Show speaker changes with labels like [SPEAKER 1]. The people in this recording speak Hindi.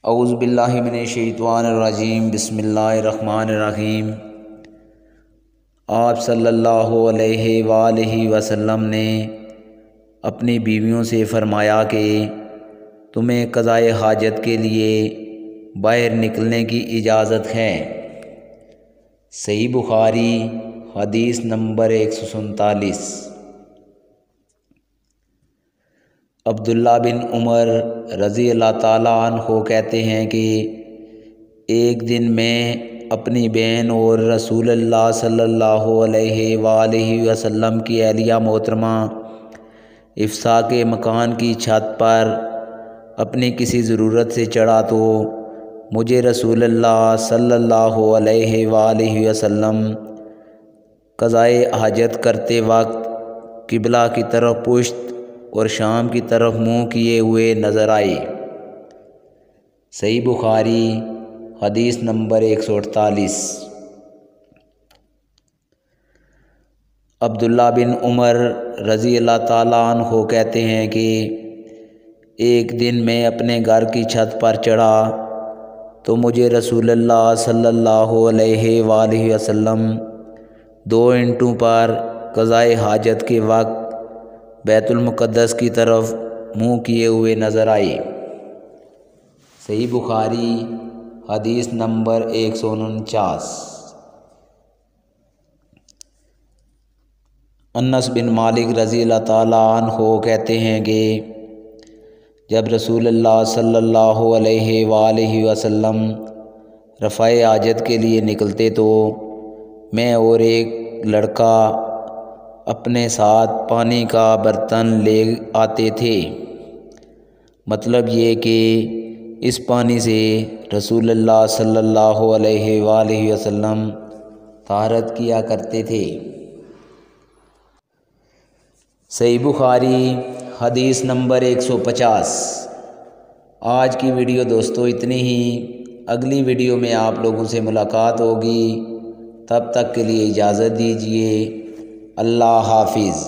[SPEAKER 1] औज़ु बिल्लाहि मिनश्शैतानिर्रजीम बिस्मिल्लाहिर्रहमानिर्रहीम। आप सल्लल्लाहु अलैहि वसल्लम ने अपनी बीवियों से फ़रमाया कि तुम्हें क़ज़ाए हाजत के लिए बाहर निकलने की इजाज़त है। सही बुखारी हदीस नंबर 147। अब्दुल्ला बिन उमर रज़ी अल्लाह ताला अन्हो कहते हैं कि एक दिन मैं अपनी बहन और रसूलुल्लाह सल्लल्लाहु अलैहि वसल्लम की अहलिया मोहतरमा इफ्सा के मकान की छत पर अपनी किसी ज़रूरत से चढ़ा तो मुझे रसूलुल्लाह सल्लल्लाहु अलैहि वसल्लम क़ज़ाए हाजत करते वक्त किबला की तरफ पुश्त और शाम की तरफ मुँह किए हुए नज़र आए। सही बुखारी हदीस नंबर 148। अब्दुल्ला बिन उमर रज़ी अल्लाह ताला अन्हो कहते हैं कि एक दिन मैं अपने घर की छत पर चढ़ा तो मुझे रसूलुल्लाह सल्लल्लाहु अलैहि वसल्लम 2 ईंटों पर क़ज़ाए हाजत के वक्त बैतुल मुक़द्दस की तरफ मुँह किए हुए नज़र आए। सही बुखारी हदीस नंबर 149। अनस बिन मालिक रज़ी अल्लाह ताला अन्हो कहते हैं कि जब रसूलुल्लाह सल्लल्लाहु अलैहि वसल्लम रफ़ाए हाजत के लिए निकलते तो मैं और एक लड़का अपने साथ पानी का बर्तन ले आते थे। मतलब ये कि इस पानी से रसूलुल्लाह सल्लल्लाहु अलैहि वसल्लम ताहरत किया करते थे। सही बुखारी हदीस नंबर 150। आज की वीडियो दोस्तों इतनी ही। अगली वीडियो में आप लोगों से मुलाकात होगी। तब तक के लिए इजाज़त दीजिए। अल्लाह हाफिज़।